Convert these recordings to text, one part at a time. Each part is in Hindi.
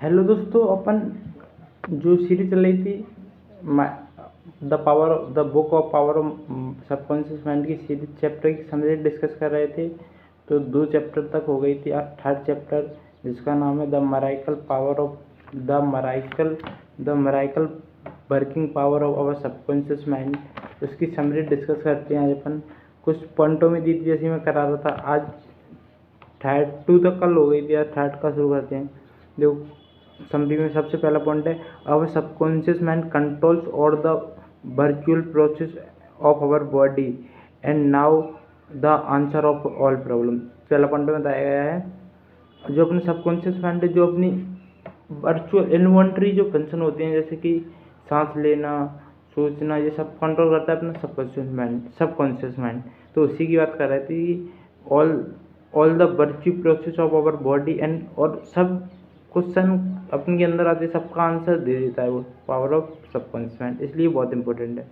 हेलो दोस्तों, अपन जो सीरीज चल रही थी the book of power of subconscious mind की सीरीज चैप्टर की समरी डिस्कस कर रहे थे। तो 2 चैप्टर तक हो गई थी। अब थर्ड चैप्टर जिसका नाम है the miracle working power of our subconscious mind, उसकी समरी डिस्कस करते हैं। आज अपन कुछ पॉइंटों में दी थी, जैसे मैं करा रहा था। आज थर्ड 2 तक कल हो गई थी, आज थर्ड का शुरू करते हैं। देखो, समरी में सबसे पहला पॉइंट है, our subconscious mind controls all the virtual process of our body and now the answer of all problem. पहला पॉइंट में बताया गया है, जो अपने सबकॉन्शियस माइंड है, जो अपनी वर्चुअल इन्वॉन्टरी जो फंक्शन होते हैं, जैसे कि सांस लेना, सोचना, ये सब कंट्रोल करता है अपना सबकॉन्शियस माइंड। तो उसी की बात कर रहे थे कि all the virtue process of our body and, और सब क्वेश्चन अपने के अंदर आते सबका आंसर दे देता है वो पावर ऑफ सबकॉन्शियस माइंड, इसलिए बहुत इंपॉर्टेंट है।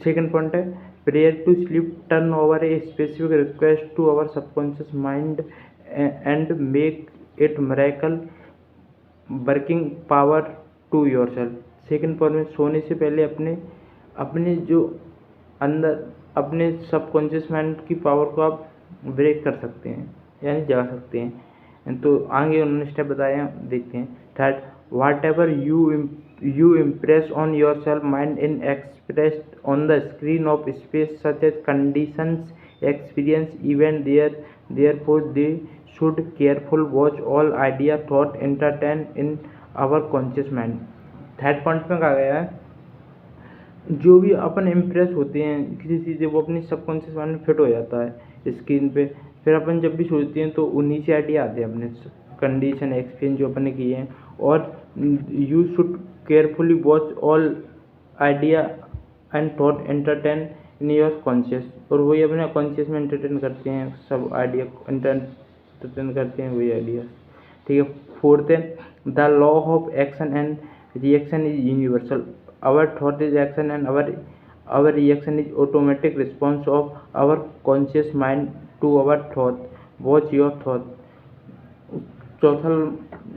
सेकेंड पॉइंट है, prayer to sleep turn over a specific request to our subconscious mind and make it miracle working power to your self. Second point में, सोने से पहले अपने अपने जो अंदर अपने सबकॉन्शियस माइंड की पावर को आप ब्रेक कर सकते हैं, यानी जगा सकते हैं। तो आगे उन्होंने स्टेप बताए हैं, देखते हैं। Third, what ever you impress on your self mind in expressed on the screen of space such as conditions experience event therefore they should careful watch all idea thought entertain in our conscious mind. Third point में कहा गया है, जो भी अपन इम्प्रेस होते हैं किसी चीज़ से, वो अपनी सबकॉन्शियस माइंड में फिट हो जाता है स्क्रीन पे। फिर अपन जब भी सोचते हैं तो उन्हीं से आइडिया आते हैं, अपने कंडीशन एक्सपीरियंस जो अपन ने किए हैं। और you should carefully watch all idea and thought entertain in your conscious, और वही अपने कॉन्शियस में एंटरटेन करते हैं, सब आइडिया एंटरटेन करते हैं वही आइडिया। ठीक है। फोर्थ है, the law of action and reaction is universal. Our thought is action and our reaction is automatic response of our conscious mind to our thought. Watch your thought। चौथा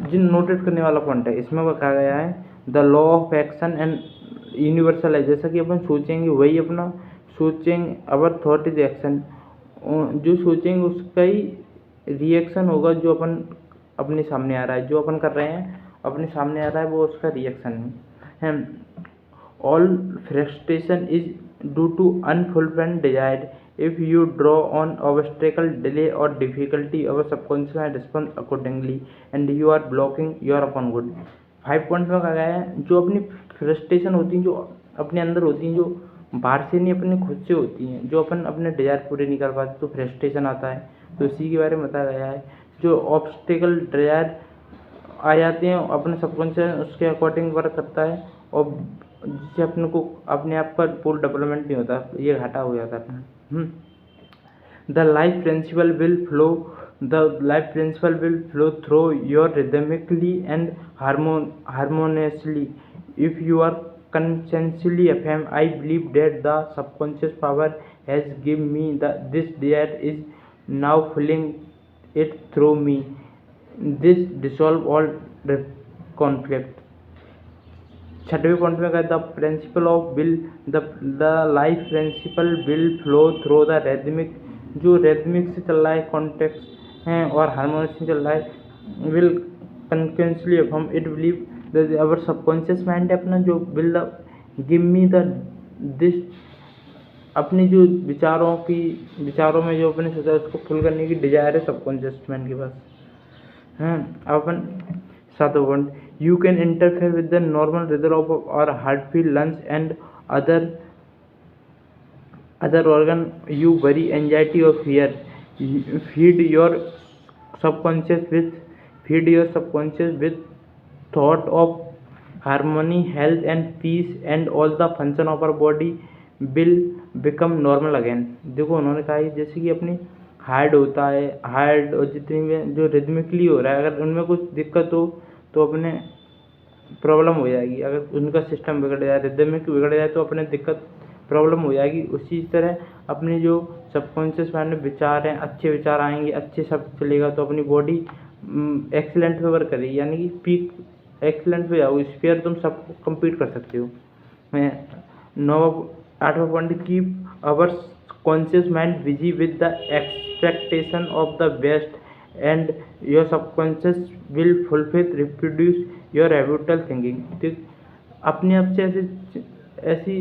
जिन नोटेट करने वाला पॉइंट है, इसमें कहा गया है, the law of action and universal है। जैसा कि अपन सोचेंगे वही अपना सोचेंगे, अवर थॉट इज एक्शन, जो सोचेंगे उसका ही रिएक्शन होगा, जो अपन अपने सामने आ रहा है, जो अपन कर रहे हैं अपने सामने आ रहा है, वो उसका रिएक्शन है। All frustration is due to unfulfilled desire. If you draw on obstacle, delay or difficulty, our subconscious mind responds accordingly and you are blocking your own good। 5 point में कहा गया है, जो अपनी फ्रस्ट्रेशन होती हैं, जो अपने अंदर होती हैं, जो बाहर से नहीं अपने खुद से होती हैं, जो अपन अपने डिजायर पूरे नहीं कर पाते तो फ्रस्ट्रेशन आता है। तो इसी के बारे में बताया गया है, जो ऑब्स्टिकल डिजायर आ जाते हैं अपने सबकॉन्शियस उसके अकॉर्डिंग वर्क करता है, और जिससे अपने को अपने आप का पूरा डेवलपमेंट नहीं होता, ये घाटा हो जाता है अपना। The life principle will flow through your rhythmically and harmoniously if you are consciously affirm, I believe that the subconscious power has given me this desire is now filling it through me. This dissolve all conflict। छठवें पॉइंट में कहता है, principle of will, the life principle will flow through the rhythmic, जो रेदमिक से चल रहा है, कॉन्टेक्स्ट है और हारमोनियस से चल रहा है, will continuously affirm it believe our subconscious mind है अपना, जो will give me the this, अपनी जो विचारों में जो अपने सोचा उसको फुल करने की डिजायर है सबकॉन्शियस माइंड के पास है। अब अपन सातों point, you can interfere with the normal rhythm of our heartbeat, lungs and other organ you worry, anxiety or fear। feed your subconscious with thought of harmony, health and peace, and all the function of our body will become normal again। देखो उन्होंने कहा जैसे कि अपनी हार्ट होता है, हार्ट और जितनी भी जो रिदमिकली हो रहा है, अगर उनमें कुछ दिक्कत हो तो अपने प्रॉब्लम हो जाएगी। अगर उनका सिस्टम बिगड़ जाए, रिदमिक बिगड़ जाए, तो अपने दिक्कत प्रॉब्लम हो जाएगी। उसी तरह अपने जो सबकॉन्शियस माइंड में विचार हैं, अच्छे विचार आएंगे, अच्छे सब चलेगा, तो अपनी बॉडी एक्सीलेंट पे वर्क करेगी, यानी कि पीक एक्सीलेंट पे जाओ, इस पर तुम सबको compete कर सकते हो। मैं 8वां point, keep our conscious mind busy with the expectation of the best and your subconscious will fulfil reproduce your habitual thinking. तो अपने आप से ऐसी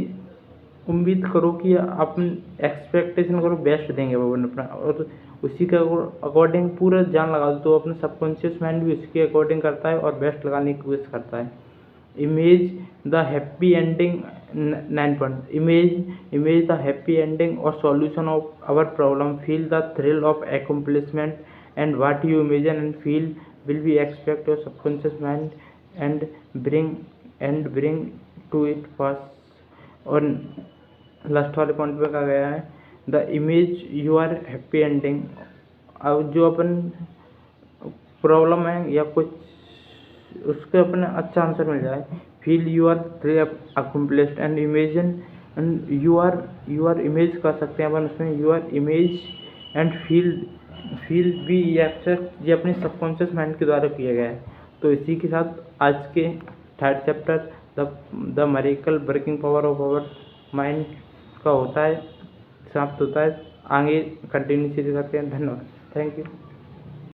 उम्मीद करो कि अपन एक्सपेक्टेशन करो बेस्ट देंगे भगवान अपना, और उसी के अकॉर्डिंग पूरा जान लगा दो, तो अपना सबकॉन्शियस माइंड भी उसके अकॉर्डिंग करता है और बेस्ट लगाने की कोशिश करता है। Image the happy ending, 9 point, image the happy ending और solution of our problem, feel the thrill of accomplishment and what you imagine and feel will be expect your subconscious mind and bring to it first। और लास्ट वाले पॉइंट पे कहा गया है, the image you are happy ending. अब जो अपन प्रॉब्लम है या कुछ उसके अपने अच्छा आंसर मिल जाए, feel you are accomplished and imagine, and you are image कर सकते हैं अपन उसमें, you are image and feel भी ये अपने सबकॉन्शियस माइंड के द्वारा किया गया है। तो इसी के साथ आज के 3rd chapter the miracle working power of our mind का समाप्त होता है। आगे कंटिन्यू सीरीज करते हैं। धन्यवाद, थैंक यू।